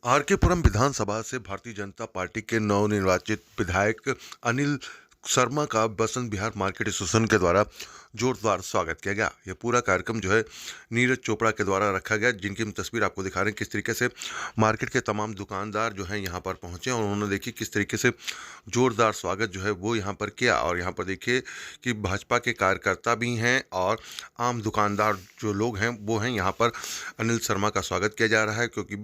आरकेपुरम विधानसभा से भारतीय जनता पार्टी के नवनिर्वाचित विधायक अनिल शर्मा का बसंत विहार मार्केट एसोसिएशन के द्वारा जोरदार स्वागत किया गया। यह पूरा कार्यक्रम जो है नीरज चोपड़ा के द्वारा रखा गया, जिनकी हम तस्वीर आपको दिखा रहे हैं। किस तरीके से मार्केट के तमाम दुकानदार जो हैं यहाँ पर पहुँचे और उन्होंने देखिए किस तरीके से जोरदार स्वागत जो है वो यहाँ पर किया। और यहाँ पर देखिए कि भाजपा के कार्यकर्ता भी हैं और आम दुकानदार जो लोग हैं वो हैं। यहाँ पर अनिल शर्मा का स्वागत किया जा रहा है, क्योंकि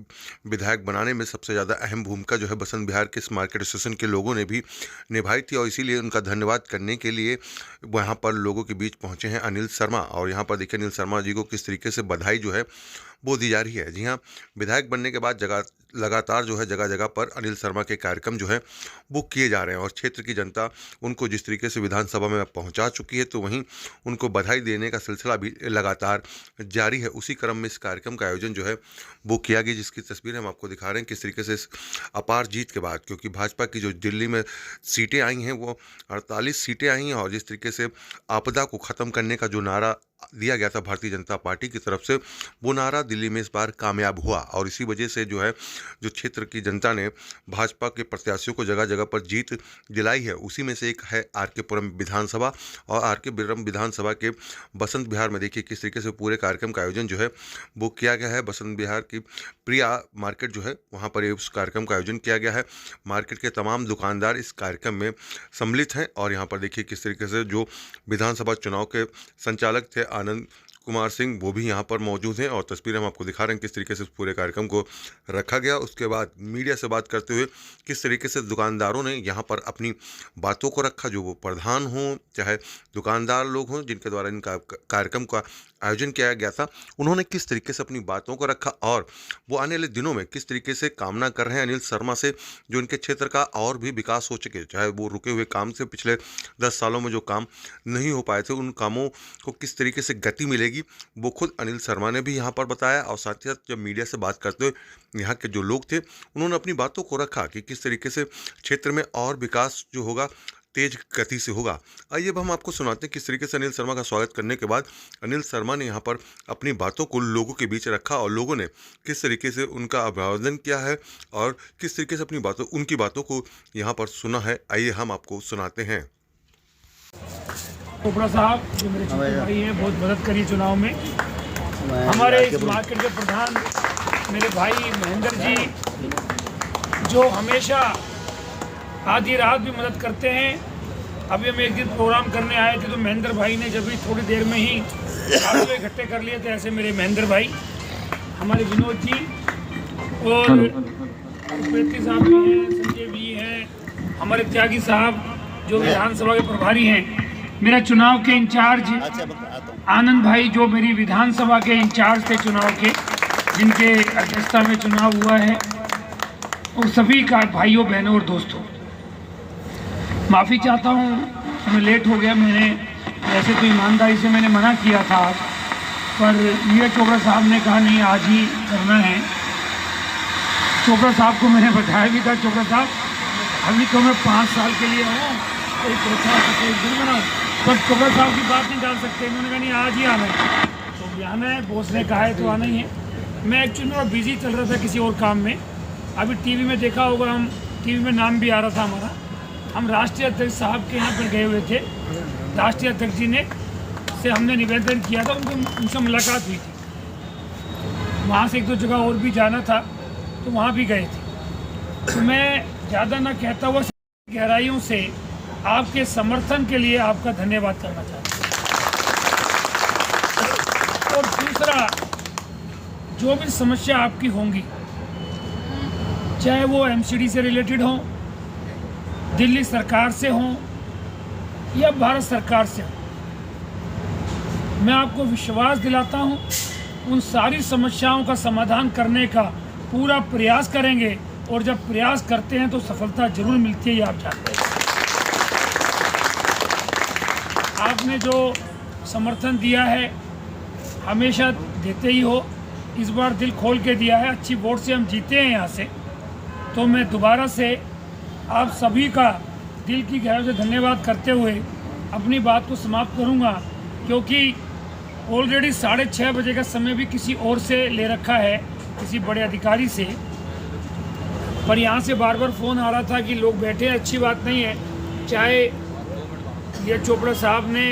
विधायक बनाने में सबसे ज़्यादा अहम भूमिका जो है बसंत विहार के इस मार्केट एसोसिएशन के लोगों ने भी निभाई थी, और इसीलिए उनका धन्यवाद करने के लिए वहाँ पर लोगों के बीच पहुँचे हैं अनिल शर्मा। और यहाँ पर देखिए अनिल शर्मा जी को किस तरीके से बधाई जो है वो दी जा रही है। जी हाँ, विधायक बनने के बाद लगातार जो है जगह जगह पर अनिल शर्मा के कार्यक्रम जो है वो किए जा रहे हैं, और क्षेत्र की जनता उनको जिस तरीके से विधानसभा में पहुंचा चुकी है, तो वहीं उनको बधाई देने का सिलसिला भी लगातार जारी है। उसी क्रम में इस कार्यक्रम का आयोजन जो है वो किया गया, जिसकी तस्वीरें हम आपको दिखा रहे हैं। किस तरीके से इस अपार जीत के बाद, क्योंकि भाजपा की जो दिल्ली में सीटें आई हैं वो 48 सीटें आई हैं, और जिस तरीके से आपदा को ख़त्म करने का जो नारा दिया गया था भारतीय जनता पार्टी की तरफ से, वो नारा दिल्ली में इस बार कामयाब हुआ। और इसी वजह से जो है जो क्षेत्र की जनता ने भाजपा के प्रत्याशियों को जगह जगह पर जीत दिलाई है, उसी में से एक है आरकेपुरम विधानसभा। और आरकेपुरम विधानसभा के बसंत विहार में देखिए किस तरीके से पूरे कार्यक्रम का आयोजन जो है वो किया गया है। बसंत विहार की प्रिया मार्केट जो है वहाँ पर उस कार्यक्रम का आयोजन किया गया है। मार्केट के तमाम दुकानदार इस कार्यक्रम में सम्मिलित हैं, और यहाँ पर देखिए किस तरीके से जो विधानसभा चुनाव के संचालक थे आनंद कुमार सिंह, वो भी यहाँ पर मौजूद हैं। और तस्वीरें हम आपको दिखा रहे हैं किस तरीके से पूरे कार्यक्रम को रखा गया। उसके बाद मीडिया से बात करते हुए किस तरीके से दुकानदारों ने यहाँ पर अपनी बातों को रखा, जो वो प्रधान हों चाहे दुकानदार लोग हों जिनके द्वारा इनका कार्यक्रम का आयोजन किया गया था, उन्होंने किस तरीके से अपनी बातों को रखा, और वो आने वाले दिनों में किस तरीके से कामना कर रहे हैं अनिल शर्मा से, जो इनके क्षेत्र का और भी विकास हो सके। चाहे वो रुके हुए काम से पिछले 10 सालों में जो काम नहीं हो पाए थे, उन कामों को किस तरीके से गति मिलेगी, वो खुद अनिल शर्मा ने भी यहाँ पर बताया। और साथ ही साथ जब मीडिया से बात करते हुए यहाँ के जो लोग थे, उन्होंने अपनी बातों को रखा कि किस तरीके से क्षेत्र में और विकास जो होगा तेज गति से होगा। आइए अब हम आपको सुनाते हैं किस तरीके से अनिल शर्मा का स्वागत करने के बाद अनिल शर्मा ने यहाँ पर अपनी बातों को लोगों के बीच रखा, और लोगों ने किस तरीके से उनका अभिवादन किया है और किस तरीके से अपनी उनकी बातों को यहाँ पर सुना है। आइए हम आपको सुनाते हैं। चोपड़ा साहब जो मेरे छोटे भाई हैं, बहुत मदद करी चुनाव में। हमारे इस मार्केट के प्रधान मेरे भाई महेंद्र जी, जो हमेशा आधी रात भी मदद करते हैं। अभी हम एक दिन प्रोग्राम करने आए थे, तो महेंद्र भाई ने जब भी थोड़ी देर में ही काफ़ी इकट्ठे कर लिए थे। ऐसे मेरे महेंद्र भाई, हमारे विनोद जी और प्रीति साहब भी हैं, संजय भी हैं, हमारे त्यागी साहब जो विधानसभा के प्रभारी हैं, मेरा चुनाव के इंचार्ज आनंद भाई जो मेरी विधानसभा के इंचार्ज थे चुनाव के, जिनके अध्यक्षता में चुनाव हुआ है, और सभी का भाइयों बहनों और दोस्तों, माफ़ी चाहता हूँ मैं लेट हो गया। मैंने वैसे तो ईमानदारी से मैंने मना किया था आज, पर नीरज चोपड़ा साहब ने कहा नहीं आज ही करना है। चोपड़ा साहब को मैंने बताया भी था, चोपड़ा साहब अभी तो मैं 5 साल के लिए हूँ, कोई प्रचार कोई दिन बनाऊँ, पर चोपड़ा साहब की बात नहीं डाल सकते। उन्होंने कहा नहीं आज ही आना है, तो भी आना है, बॉस ने कहा है तो आना ही है। मैं एक्चुअली थोड़ा बिजी चल रहा था किसी और काम में। अभी टीवी में देखा होगा, हम टीवी में नाम भी आ रहा था हमारा, हम राष्ट्रीय अध्यक्ष साहब के यहाँ पर गए हुए थे। राष्ट्रीय अध्यक्ष जी ने से हमने निवेदन किया था, उनसे मुलाकात हुई थी। वहाँ से 1-2 जगह और भी जाना था, तो वहाँ भी गए थे। तो मैं ज़्यादा ना कहता हुआ गहराइयों से आपके समर्थन के लिए आपका धन्यवाद करना चाहता हूँ। और दूसरा, जो भी समस्या आपकी होंगी, चाहे वो एमसीडी से रिलेटेड हो, दिल्ली सरकार से हो या भारत सरकार से हो, मैं आपको विश्वास दिलाता हूं उन सारी समस्याओं का समाधान करने का पूरा प्रयास करेंगे। और जब प्रयास करते हैं तो सफलता जरूर मिलती है, ये आप जानते हैं। आपने जो समर्थन दिया है हमेशा देते ही हो, इस बार दिल खोल के दिया है, अच्छी वोट से हम जीते हैं यहाँ से। तो मैं दोबारा से आप सभी का दिल की गहराई से धन्यवाद करते हुए अपनी बात को समाप्त करूंगा, क्योंकि ऑलरेडी 6:30 बजे का समय भी किसी और से ले रखा है, किसी बड़े अधिकारी से। पर यहाँ से बार बार फ़ोन आ रहा था कि लोग बैठे हैं, अच्छी बात नहीं है। चाहे ये चोपड़ा साहब ने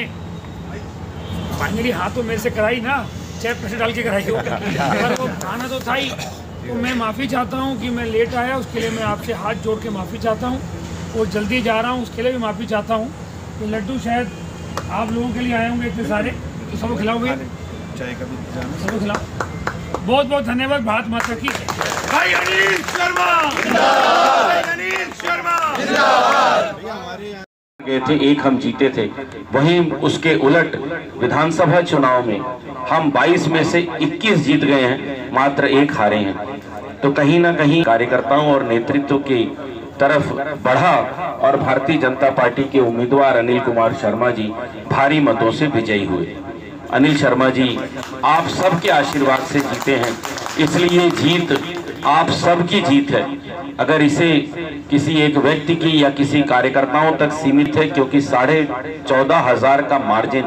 फाइनली हाथ तो मेरे से कराई ना, चाहे पैसे डाल के कराई हो, पर वो आना तो था ही। तो मैं माफ़ी चाहता हूँ कि मैं लेट आया, उसके लिए मैं आपसे हाथ जोड़ के माफ़ी चाहता हूँ, और जल्दी जा रहा हूँ उसके लिए भी माफ़ी चाहता हूँ। तो लड्डू शायद आप लोगों के लिए आए होंगे इतने सारे, तो सबको खिलाओगे? चाय का भी सबको खिलाओ। बहुत बहुत धन्यवाद। भारत माता की भाई अनिल शर्मा, भाई अनिल शर्मा गए थे, एक हम जीते थे। वहीं उसके उलट विधानसभा चुनाव में हम 22 में से 21 जीत गए हैं, मात्र 1 हारे हैं। तो कहीं ना कहीं कार्यकर्ताओं और नेतृत्व की तरफ बढ़ा और भारतीय जनता पार्टी के उम्मीदवार अनिल कुमार शर्मा जी भारी मतों से विजयी हुए। अनिल शर्मा जी आप सबके आशीर्वाद से जीते हैं, इसलिए जीत आप सबकी जीत है। अगर इसे किसी एक व्यक्ति की या किसी कार्यकर्ताओं तक सीमित है, क्योंकि 14,500 का मार्जिन,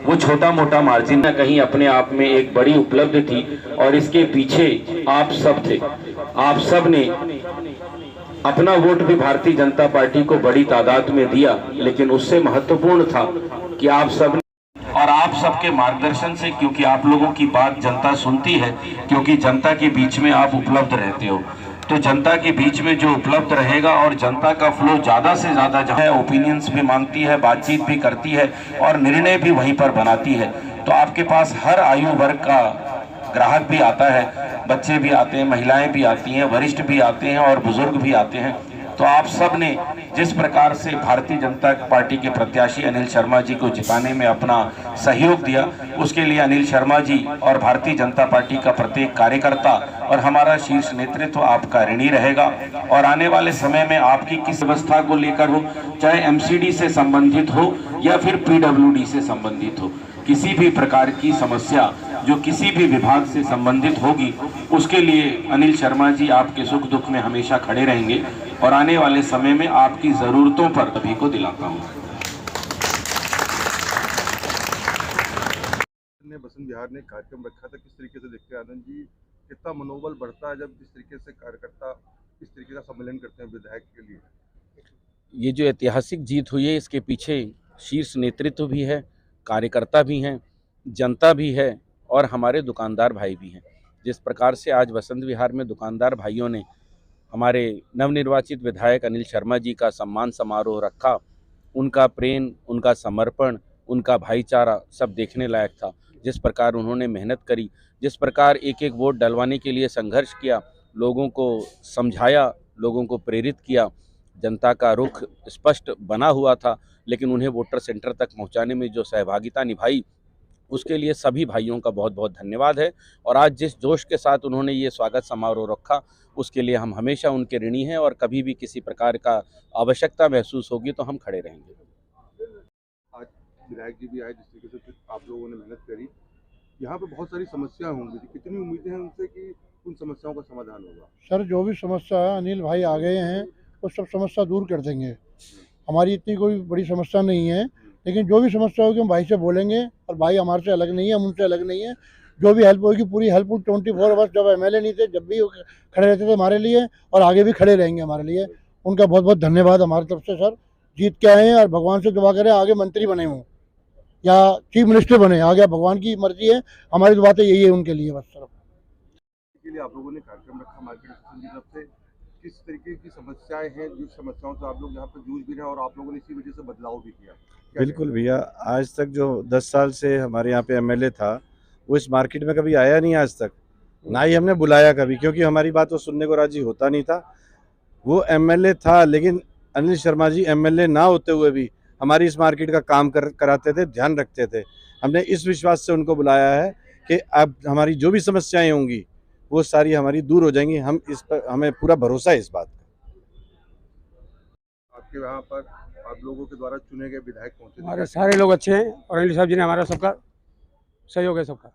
वो छोटा मोटा मार्जिन न कहीं अपने आप में एक बड़ी उपलब्धि थी, और इसके पीछे आप सब थे। आप सब ने अपना वोट भी भारतीय जनता पार्टी को बड़ी तादाद में दिया, लेकिन उससे महत्वपूर्ण था कि आप सब और आप सबके मार्गदर्शन से, क्योंकि आप लोगों की बात जनता सुनती है, क्योंकि जनता के बीच में आप उपलब्ध रहते हो, तो जनता के बीच में जो उपलब्ध रहेगा और जनता का फ्लो ज्यादा से ज्यादा जहाँ ओपिनियंस भी मांगती है, बातचीत भी करती है और निर्णय भी वहीं पर बनाती है। तो आपके पास हर आयु वर्ग का ग्राहक भी आता है, बच्चे भी आते हैं, महिलाएं भी आती हैं, वरिष्ठ भी आते हैं और बुजुर्ग भी आते हैं। तो आप सब ने जिस प्रकार से भारतीय जनता पार्टी के प्रत्याशी अनिल शर्मा जी को जिताने में अपना सहयोग दिया, उसके लिए अनिल शर्मा जी और भारतीय जनता पार्टी का प्रत्येक कार्यकर्ता और हमारा शीर्ष नेतृत्व आपका ऋणी रहेगा। और आने वाले समय में आपकी किस व्यवस्था को लेकर हो, चाहे एमसीडी से संबंधित हो या फिर पीडब्ल्यूडी से संबंधित हो, किसी भी प्रकार की समस्या जो किसी भी विभाग से संबंधित होगी, उसके लिए अनिल शर्मा जी आपके सुख दुख में हमेशा खड़े रहेंगे और आने वाले समय में आपकी जरूरतों पर सभी को दिलाता हूँ। बसंत विहार ने कार्यक्रम रखा था, किस तरीके से देखते हैं आनंद जी, कितना मनोबल बढ़ता है जब जिस तरीके से कार्यकर्ता इस तरीके का सम्मेलन करते हैं विधायक के लिए? ये जो ऐतिहासिक जीत हुई है, इसके पीछे शीर्ष नेतृत्व भी है, कार्यकर्ता भी हैं, जनता भी है और हमारे दुकानदार भाई भी हैं। जिस प्रकार से आज बसंत विहार में दुकानदार भाइयों ने हमारे नवनिर्वाचित विधायक अनिल शर्मा जी का सम्मान समारोह रखा, उनका प्रेम, उनका समर्पण, उनका भाईचारा सब देखने लायक था। जिस प्रकार उन्होंने मेहनत करी, जिस प्रकार एक एक वोट डलवाने के लिए संघर्ष किया, लोगों को समझाया, लोगों को प्रेरित किया, जनता का रुख स्पष्ट बना हुआ था, लेकिन उन्हें वोटर सेंटर तक पहुंचाने में जो सहभागिता निभाई, उसके लिए सभी भाइयों का बहुत बहुत धन्यवाद है। और आज जिस जोश के साथ उन्होंने ये स्वागत समारोह रखा, उसके लिए हम हमेशा उनके ऋणी हैं और कभी भी किसी प्रकार का आवश्यकता महसूस होगी तो हम खड़े रहेंगे। आज विधायक जी भी आए, जिस तरीके से आप लोगों ने मेहनत करी, यहाँ पे बहुत सारी समस्याएं होंगी, कितनी उम्मीदें हैं उनसे कि उन समस्याओं का समाधान होगा? सर, जो भी समस्या है अनिल भाई आ गए हैं, वो सब समस्या दूर कर देंगे। हमारी इतनी कोई बड़ी समस्या नहीं है, लेकिन जो भी समस्या होगी हम भाई से बोलेंगे, और भाई हमारे से अलग नहीं है, हम उनसे अलग नहीं है। जो भी हेल्प होगी पूरी हेल्प 24 आवर्स, जब एमएलए नहीं थे जब भी खड़े रहते थे हमारे लिए, और आगे भी खड़े रहेंगे हमारे लिए। उनका बहुत बहुत धन्यवाद हमारी तरफ से। सर, जीत के आए हैं और भगवान से दुआ करें आगे मंत्री बने हों या चीफ मिनिस्टर बने, आगे भगवान की मर्जी है, हमारी तो बातें यही है उनके लिए बस। सर, के लिए आप लोगों ने कार्यक्रम रखा मार्केट एसोसिएशन की तरफ से, किस तरीके की समस्याएं हैं, जिस समस्याओं से आप लोग यहाँ पे जूझ भी रहे हैं और आप लोगों ने इसी वजह से बदलाव भी किया? बिल्कुल भैया, आज तक जो 10 साल से हमारे यहाँ पे एमएलए था, वो इस मार्केट में कभी आया नहीं आज तक, ना ही हमने बुलाया कभी, क्योंकि हमारी बात वो सुनने को राजी होता नहीं था। वो एमएलए था, लेकिन अनिल शर्मा जी एमएलए ना होते हुए भी हमारी इस मार्केट का काम कराते थे, ध्यान रखते थे। हमने इस विश्वास से उनको बुलाया है कि अब हमारी जो भी समस्याएं होंगी वो सारी हमारी दूर हो जाएंगी। हम इस पर, हमें पूरा भरोसा है इस बात का। आपके यहाँ पर आप लोगों के द्वारा चुने गए विधायक कौन से? हमारे सारे लोग अच्छे हैं और अनिल साहब जी ने हमारा सबका सहयोग है सबका।